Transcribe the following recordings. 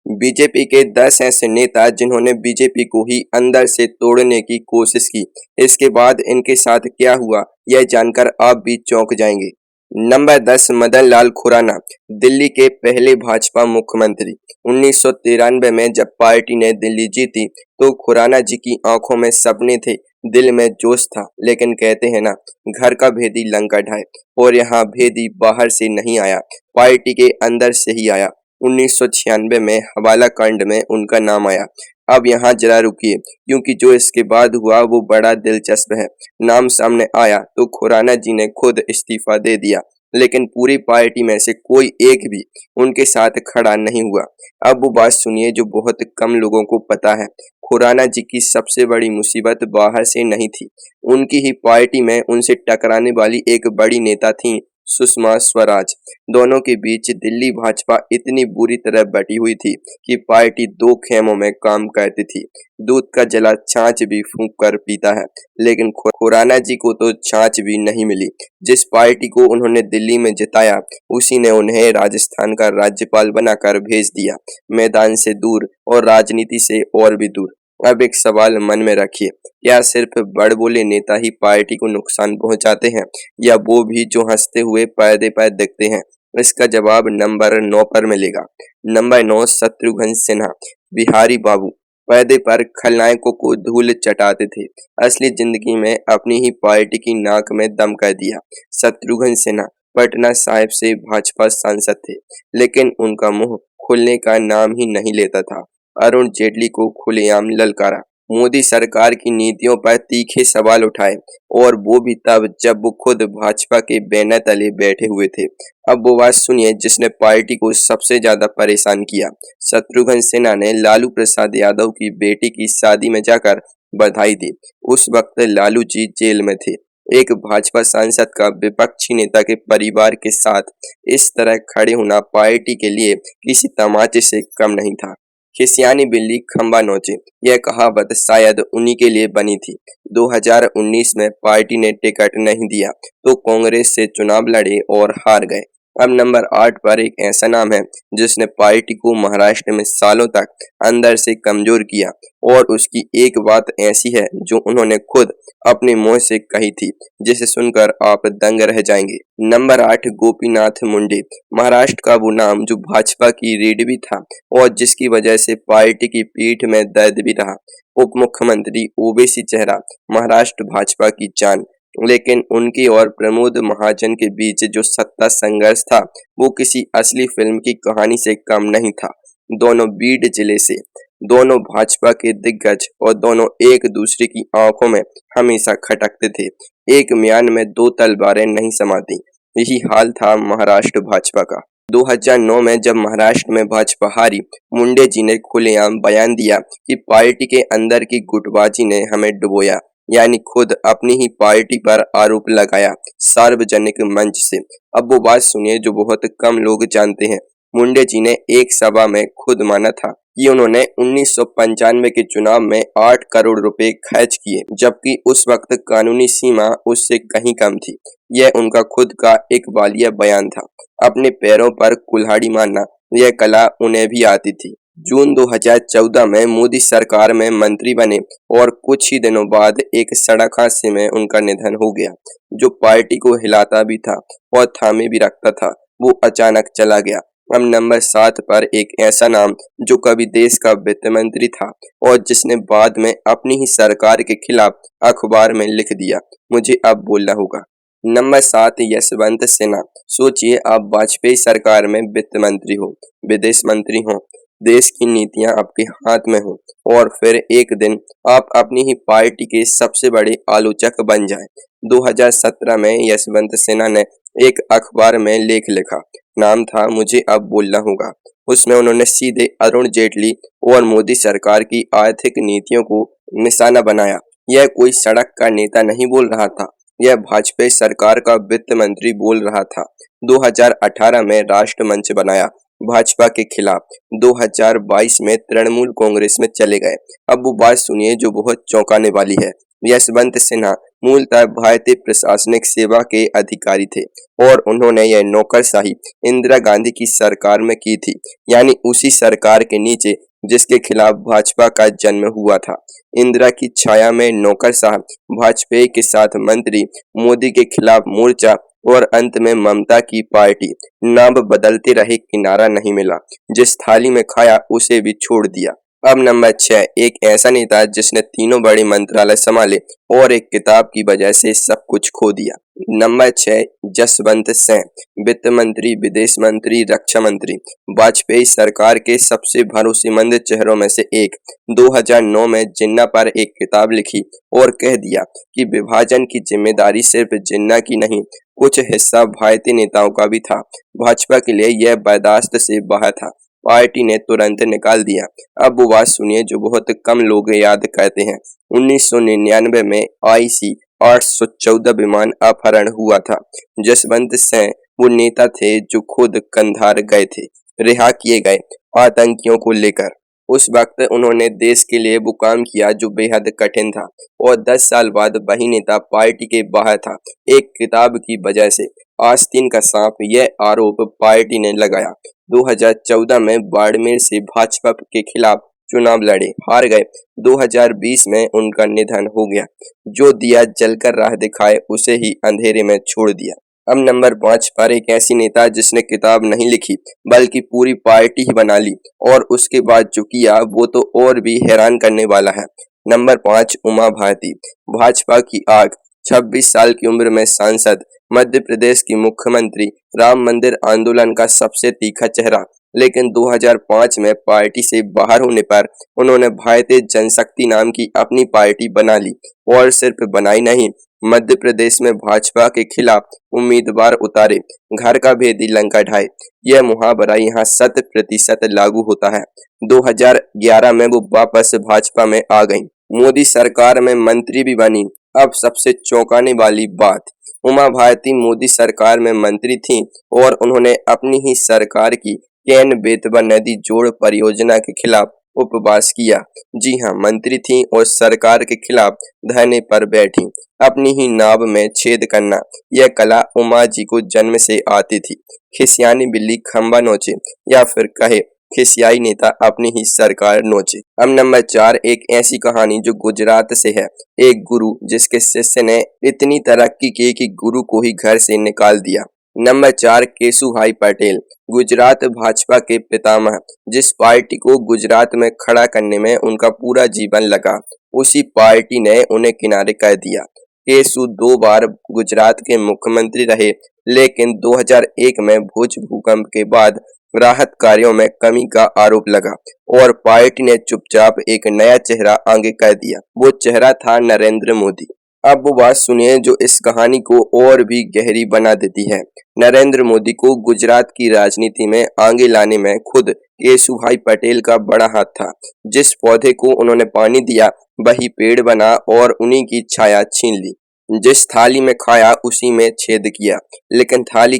BJP के 10 ऐसे नेता जिन्होंने बीजेपी को ही अंदर से तोड़ने की कोशिश की। इसके बाद इनके साथ क्या हुआ, यह जानकर आप भी चौंक जाएंगे। नंबर 10, मदन लाल खुराना, दिल्ली के पहले भाजपा मुख्यमंत्री। 1993 में जब पार्टी ने दिल्ली जीती तो खुराना जी की आंखों में सपने थे, दिल में जोश था, लेकिन कहते हैं ना, घर का भेदी लंका ढाए। और यहाँ भेदी बाहर से नहीं आया, पार्टी के अंदर से ही आया। 1996 में हवाला कांड में उनका नाम आया। अब यहाँ जरा रुकिए, क्योंकि जो इसके बाद हुआ वो बड़ा दिलचस्प है। नाम सामने आया तो खुराना जी ने खुद इस्तीफा दे दिया, लेकिन पूरी पार्टी में से कोई एक भी उनके साथ खड़ा नहीं हुआ। अब वो बात सुनिए जो बहुत कम लोगों को पता है। खुराना जी की सबसे बड़ी मुसीबत बाहर से नहीं थी, उनकी ही पार्टी में उनसे टकराने वाली एक बड़ी नेता थी, सुषमा स्वराज। दोनों के बीच दिल्ली भाजपा इतनी बुरी तरह बटी हुई थी कि पार्टी दो खेमों में काम करती थी। दूध का जला छाछ भी फूंक कर पीता है, लेकिन खुराना जी को तो छाछ भी नहीं मिली। जिस पार्टी को उन्होंने दिल्ली में जिताया, उसी ने उन्हें राजस्थान का राज्यपाल बनाकर भेज दिया, मैदान से दूर और राजनीति से और भी दूर। अब एक सवाल मन में रखिए, क्या सिर्फ बड़बोले नेता ही पार्टी को नुकसान पहुंचाते हैं, या वो भी जो हंसते हुए पर्दे पर दिखते हैं? इसका जवाब नंबर 9 पर मिलेगा। नंबर 9, शत्रुघ्न सिन्हा, बिहारी बाबू। पर्दे पर खलनायकों को धूल चटाते थे, असली जिंदगी में अपनी ही पार्टी की नाक में दम कर दिया। शत्रुघ्न सिन्हा पटना साहिब से भाजपा सांसद थे, लेकिन उनका मुंह खुलने का नाम ही नहीं लेता था। अरुण जेटली को खुलेआम ललकारा, मोदी सरकार की नीतियों पर तीखे सवाल उठाए, और वो भी तब जब वो खुद भाजपा के बैनर तले बैठे हुए थे। अब वो बात सुनिए जिसने पार्टी को सबसे ज्यादा परेशान किया। शत्रुघ्न सिन्हा ने लालू प्रसाद यादव की बेटी की शादी में जाकर बधाई दी। उस वक्त लालू जी जेल में थे। एक भाजपा सांसद का विपक्षी नेता के परिवार के साथ इस तरह खड़े होना पार्टी के लिए किसी तमाचे से कम नहीं था। खिसियानी बिल्ली खंबा नोचे, यह कहावत शायद उन्हीं के लिए बनी थी। 2019 में पार्टी ने टिकट नहीं दिया तो कांग्रेस से चुनाव लड़े और हार गए। अब नंबर 8 पर एक ऐसा नाम है जिसने पार्टी को महाराष्ट्र में सालों तक अंदर से कमजोर किया, और उसकी एक बात ऐसी है जो उन्होंने खुद अपने मुंह से कही थी, जिसे सुनकर आप दंग रह जाएंगे। नंबर 8, गोपीनाथ मुंडे, महाराष्ट्र का वो नाम जो भाजपा की रीढ़ भी था और जिसकी वजह से पार्टी की पीठ में दर्द भी रहा। उप मुख्यमंत्री, ओबीसी चेहरा, महाराष्ट्र भाजपा की जान, लेकिन उनकी और प्रमोद महाजन के बीच जो सत्ता संघर्ष था वो किसी असली फिल्म की कहानी से कम नहीं था। दोनों बीड जिले से, दोनों भाजपा के दिग्गज, और दोनों एक दूसरे की आंखों में हमेशा खटकते थे। एक म्यान में दो तलवारें नहीं समाती। यही हाल था महाराष्ट्र भाजपा का। 2009 में जब महाराष्ट्र में भाजपा हारी, मुंडे जी ने खुलेआम बयान दिया कि पार्टी के अंदर की गुटबाजी ने हमें डुबोया, यानी खुद अपनी ही पार्टी पर आरोप लगाया सार्वजनिक मंच से। अब वो बात सुनिए जो बहुत कम लोग जानते हैं। मुंडे जी ने एक सभा में खुद माना था कि उन्होंने 1995 के चुनाव में 8 करोड़ रुपए खर्च किए, जबकि उस वक्त कानूनी सीमा उससे कहीं कम थी। यह उनका खुद का एक बालिया बयान था। अपने पैरों पर कुल्हाड़ी मारना, यह कला उन्हें भी आती थी। जून 2014 में मोदी सरकार में मंत्री बने और कुछ ही दिनों बाद एक सड़क हादसे में उनका निधन हो गया। जो पार्टी को हिलाता भी था और थामे भी रखता था, वो अचानक चला गया। अब नंबर 7 पर एक ऐसा नाम जो कभी देश का वित्त मंत्री था और जिसने बाद में अपनी ही सरकार के खिलाफ अखबार में लिख दिया, मुझे अब बोलना होगा। नंबर 7, यशवंत सिन्हा। सोचिए, आप वाजपेयी सरकार में वित्त मंत्री हो, विदेश मंत्री हो, देश की नीतियां आपके हाथ में हो, और फिर एक दिन आप अपनी ही पार्टी के सबसे बड़े आलोचक बन जाएं। 2017 में यशवंत सिन्हा ने एक अखबार में लेख लिखा, नाम था मुझे अब बोलना होगा। उसमें उन्होंने सीधे अरुण जेटली और मोदी सरकार की आर्थिक नीतियों को निशाना बनाया। यह कोई सड़क का नेता नहीं बोल रहा था, यह भाजपा सरकार का वित्त मंत्री बोल रहा था। 2018 में राष्ट्र मंच बनाया भाजपा के खिलाफ। 2022 में तृणमूल कांग्रेस में चले गए। अब वो बात सुनिए जो बहुत चौंकाने वाली है। यशवंत सिन्हा मूलतः भारतीय प्रशासनिक सेवा के अधिकारी थे और उन्होंने यह नौकरशाही इंदिरा गांधी की सरकार में की थी, यानी उसी सरकार के नीचे जिसके खिलाफ भाजपा का जन्म हुआ था। इंदिरा की छाया में नौकरशाह, वाजपेयी के साथ मंत्री, मोदी के खिलाफ मोर्चा और अंत में ममता की पार्टी। नाम बदलते रहे, किनारा नहीं मिला, जिस थाली में खाया उसे भी छोड़ दिया। अब नंबर 6, एक ऐसा नेता जिसने तीनों बड़े मंत्रालय संभाले और एक किताब की वजह से सब कुछ खो दिया। नंबर 6, जसवंत सिंह, वित्त मंत्री, विदेश मंत्री, रक्षा मंत्री, वाजपेयी सरकार के सबसे भरोसेमंद चेहरों में से एक। 2009 में जिन्ना पर एक किताब लिखी और कह दिया कि विभाजन की जिम्मेदारी सिर्फ जिन्ना की नहीं, कुछ हिस्सा भारतीय नेताओं का भी था। भाजपा के लिए यह बर्दाश्त से बाहर था। पार्टी ने तुरंत निकाल दिया। अब वो बात सुनिए जो बहुत कम लोग याद करते हैं। 1999 में IC 814 विमान अपहरण हुआ था। जसवंत सिंह वो नेता थे जो खुद कंधार गए थे, रिहा किए गए आतंकियों को लेकर। उस वक्त उन्होंने देश के लिए वो काम किया जो बेहद कठिन था और 10 साल बाद वही नेता पार्टी के बाहर था, एक किताब की वजह से। आस्तीन का सांप, यह आरोप पार्टी ने लगाया। 2014 में बाड़मेर से भाजपा के खिलाफ चुनाव लड़े, हार गए। 2020 में उनका निधन हो गया। जो दिया जलकर राह दिखाए उसे ही अंधेरे में छोड़ दिया। अब नंबर 5 पर एक ऐसी नेता जिसने किताब नहीं लिखी बल्कि पूरी पार्टी ही बना ली और उसके बाद जो किया वो तो और भी हैरान करने वाला है। नंबर 5, उमा भारती, भाजपा की आग, 26 साल की उम्र में सांसद, मध्य प्रदेश की मुख्यमंत्री, राम मंदिर आंदोलन का सबसे तीखा चेहरा। लेकिन 2005 में पार्टी से बाहर होने पर उन्होंने भारतीय जनशक्ति नाम की अपनी पार्टी बना ली और सिर्फ बनाई नहीं, मध्य प्रदेश में भाजपा के खिलाफ उम्मीदवार उतारे, घर का भेदी लंका ढाए। यह मुहावरा यहाँ 100% लागू होता है। 2011 में वो वापस भाजपा में आ गई, मोदी सरकार में मंत्री भी बनी। अब सबसे चौंकाने वाली बात, उमा भारती मोदी सरकार में मंत्री थीं और उन्होंने अपनी ही सरकार की केन बेतवा नदी जोड़ परियोजना के खिलाफ उपवास किया। जी हाँ, मंत्री थीं और सरकार के खिलाफ धरने पर बैठी। अपनी ही नाव में छेद करना, यह कला उमा जी को जन्म से आती थी। खिसियानी बिल्ली खंबा नोचे या फिर कहे खिसियाई नेता अपनी ही सरकार नोचे। अब नंबर 4, एक ऐसी कहानी जो गुजरात से है। एक गुरु जिसके शिष्य ने इतनी तरक्की की कि गुरु को ही घर से निकाल दिया। नंबर 4, केशुभाई पटेल, गुजरात भाजपा के पितामह। जिस पार्टी को गुजरात में खड़ा करने में उनका पूरा जीवन लगा, उसी पार्टी ने उन्हें किनारे कर दिया। केशु 2 बार गुजरात के मुख्यमंत्री रहे, लेकिन 2001 में भुज भूकंप के बाद राहत कार्यों में कमी का आरोप लगा और पार्टी ने चुपचाप एक नया चेहरा आगे कर दिया। वो चेहरा था नरेंद्र मोदी। अब वो बात सुनिए जो इस कहानी को और भी गहरी बना देती है। नरेंद्र मोदी को गुजरात की राजनीति में आगे लाने में खुद केशुभाई पटेल का बड़ा हाथ था। जिस पौधे को उन्होंने पानी दिया वही पेड़ बना और उन्हीं की छाया छीन ली। जिस थाली में खाया उसी में छेद किया, लेकिन थाली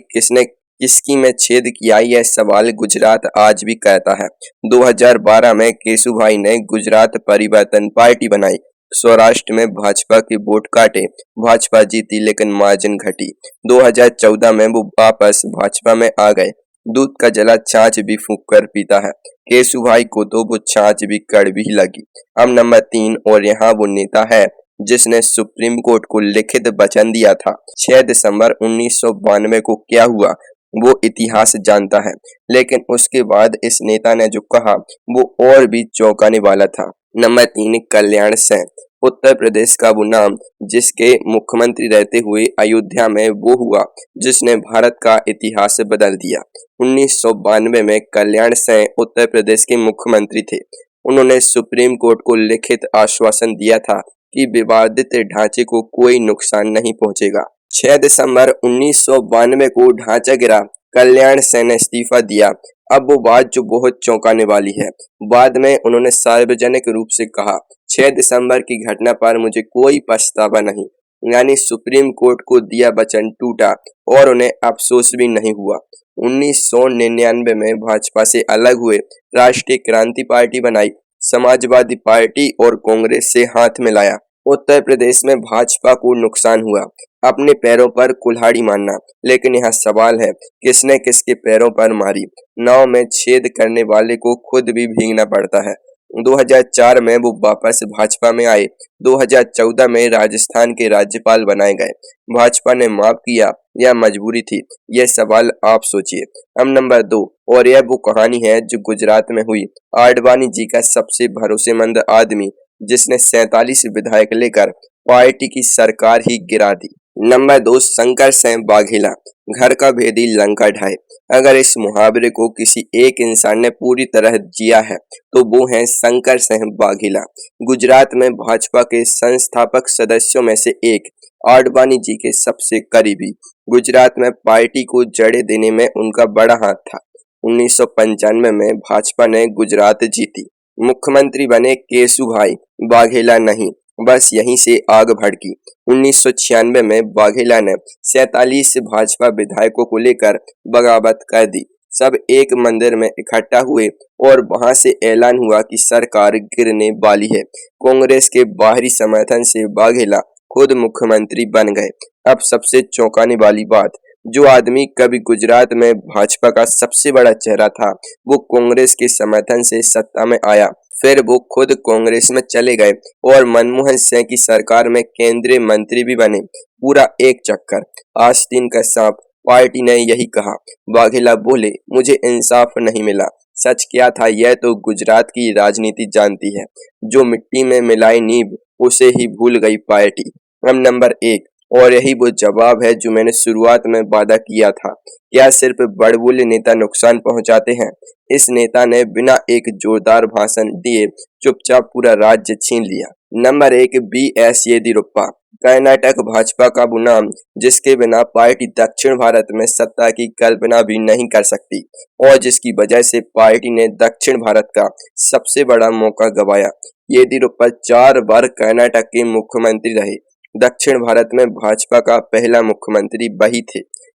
किसकी में छेद किया, यह सवाल गुजरात आज भी कहता है। 2012 में केशुभाई ने गुजरात परिवर्तन पार्टी बनाई, सौराष्ट्र में भाजपा के वोट काटे, भाजपा जीती लेकिन मार्जिन घटी। 2014 में वो वापस भाजपा में आ गए। दूध का जला छाछ भी फूंक कर पीता है। केशुभाई को तो वो छाछ भी कड़वी लगी। अब नंबर 3, और यहाँ वो नेता है जिसने सुप्रीम कोर्ट को लिखित वचन दिया था। 6 दिसंबर 1992 को क्या हुआ वो इतिहास जानता है, लेकिन उसके बाद इस नेता ने जो कहा वो और भी चौंकाने वाला था। नंबर 3, कल्याण सिंह, उत्तर प्रदेश का वो नाम जिसके मुख्यमंत्री रहते हुए अयोध्या में वो हुआ जिसने भारत का इतिहास बदल दिया। 1992 में कल्याण सिंह उत्तर प्रदेश के मुख्यमंत्री थे। उन्होंने सुप्रीम कोर्ट को लिखित आश्वासन दिया था कि विवादित ढांचे को कोई नुकसान नहीं पहुंचेगा। 6 दिसंबर 1992 को ढांचा गिरा, कल्याण सिंह ने इस्तीफा दिया। अब वो बात जो बहुत चौंकाने वाली है। बाद में उन्होंने सार्वजनिक रूप से कहा, 6 दिसंबर की घटना पर मुझे कोई पछतावा नहीं, यानी सुप्रीम कोर्ट को दिया वचन टूटा और उन्हें अफसोस भी नहीं हुआ। 1999 में भाजपा से अलग हुए, राष्ट्रीय क्रांति पार्टी बनाई, समाजवादी पार्टी और कांग्रेस से हाथ मिलाया उत्तर प्रदेश में भाजपा को नुकसान हुआ, अपने पैरों पर कुल्हाड़ी मारना। लेकिन यहाँ सवाल है, किसने किसके पैरों पर मारी? नाव में छेद करने वाले को खुद भी भीगना पड़ता है। 2004 में वो वापस भाजपा में आए। 2014 में राजस्थान के राज्यपाल बनाए गए। भाजपा ने माफ किया या मजबूरी थी? यह सवाल आप सोचिए। अब नंबर 2, और यह वो कहानी है जो गुजरात में हुई। आडवाणी जी का सबसे भरोसेमंद आदमी, जिसने 47 विधायक लेकर पार्टी की सरकार ही गिरा दी। नंबर 2, शंकर सिंह वाघेला, घर का भेदी लंका ढाए। अगर इस मुहावरे को किसी एक इंसान ने पूरी तरह जिया है तो वो है शंकर सिंह वाघेला। गुजरात में भाजपा के संस्थापक सदस्यों में से एक, आडवाणी जी के सबसे करीबी। गुजरात में पार्टी को जड़ें देने में उनका बड़ा हाथ था। 1995 में भाजपा ने गुजरात जीती, मुख्यमंत्री बने केशुभाई, वाघेला नहीं। बस यहीं से आग भड़की। 1996 में वाघेला ने 47 भाजपा विधायकों को लेकर बगावत कर दी। सब एक मंदिर में इकट्ठा हुए और वहां से ऐलान हुआ कि सरकार गिरने वाली है। कांग्रेस के बाहरी समर्थन से वाघेला खुद मुख्यमंत्री बन गए। अब सबसे चौंकाने वाली बात, जो आदमी कभी गुजरात में भाजपा का सबसे बड़ा चेहरा था, वो कांग्रेस के समर्थन से सत्ता में आया। फिर वो खुद कांग्रेस में चले गए और मनमोहन सिंह की सरकार में केंद्रीय मंत्री भी बने। पूरा एक चक्कर। आस्तीन का सांप, पार्टी ने यही कहा। वाघेला बोले, मुझे इंसाफ नहीं मिला। सच क्या था यह तो गुजरात की राजनीति जानती है। जो मिट्टी में मिलाई नींव, उसे ही भूल गई पार्टी। अब नंबर 1, और यही वो जवाब है जो मैंने शुरुआत में वादा किया था। क्या सिर्फ बड़बोले नेता नुकसान पहुंचाते हैं? इस नेता ने बिना एक जोरदार भाषण दिए चुपचाप पूरा राज्य छीन लिया। नंबर 1, BS येदियुरप्पा, कर्नाटक भाजपा का वो नाम जिसके बिना पार्टी दक्षिण भारत में सत्ता की कल्पना भी नहीं कर सकती और जिसकी वजह से पार्टी ने दक्षिण भारत का सबसे बड़ा मौका गंवाया। येदियुरप्पा 4 बार कर्नाटक के मुख्यमंत्री रहे। दक्षिण भारत में भाजपा का पहला मुख्यमंत्री वही थे।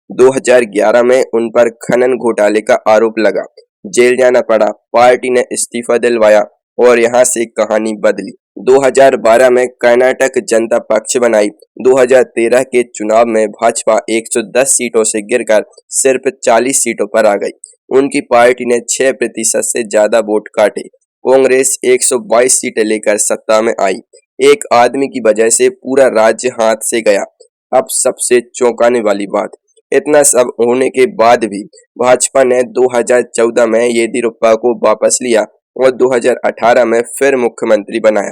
2011 में उन पर खनन घोटाले का आरोप लगा, जेल जाना पड़ा, पार्टी ने इस्तीफा दिलवाया और यहाँ से कहानी बदली। 2012 में कर्नाटक जनता पक्ष बनाई। 2013 के चुनाव में भाजपा 110 सीटों से गिरकर सिर्फ 40 सीटों पर आ गई। उनकी पार्टी ने 6% से ज्यादा वोट काटे। कांग्रेस 122 सीटें लेकर सत्ता में आई। एक आदमी की वजह से पूरा राज्य हाथ से गया। अब सबसे चौंकाने वाली बात, इतना सब होने के बाद भी भाजपा ने 2014 में येदियुरप्पा को वापस लिया और 2018 में फिर मुख्यमंत्री बनाया,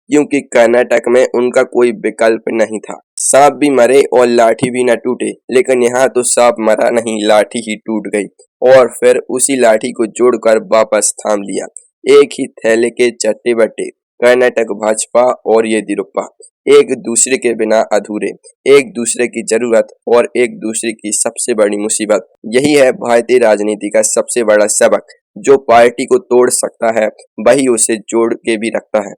क्योंकि कर्नाटक में उनका कोई विकल्प नहीं था। सांप भी मरे और लाठी भी न टूटे, लेकिन यहाँ तो सांप मरा नहीं, लाठी ही टूट गई और फिर उसी लाठी को जोड़कर वापस थाम लिया। एक ही थैले के चट्टे बट्टे, कर्नाटक भाजपा और येदियुरप्पा, एक दूसरे के बिना अधूरे, एक दूसरे की जरूरत और एक दूसरे की सबसे बड़ी मुसीबत। यही है भारतीय राजनीति का सबसे बड़ा सबक, जो पार्टी को तोड़ सकता है वही उसे जोड़ के भी रखता है।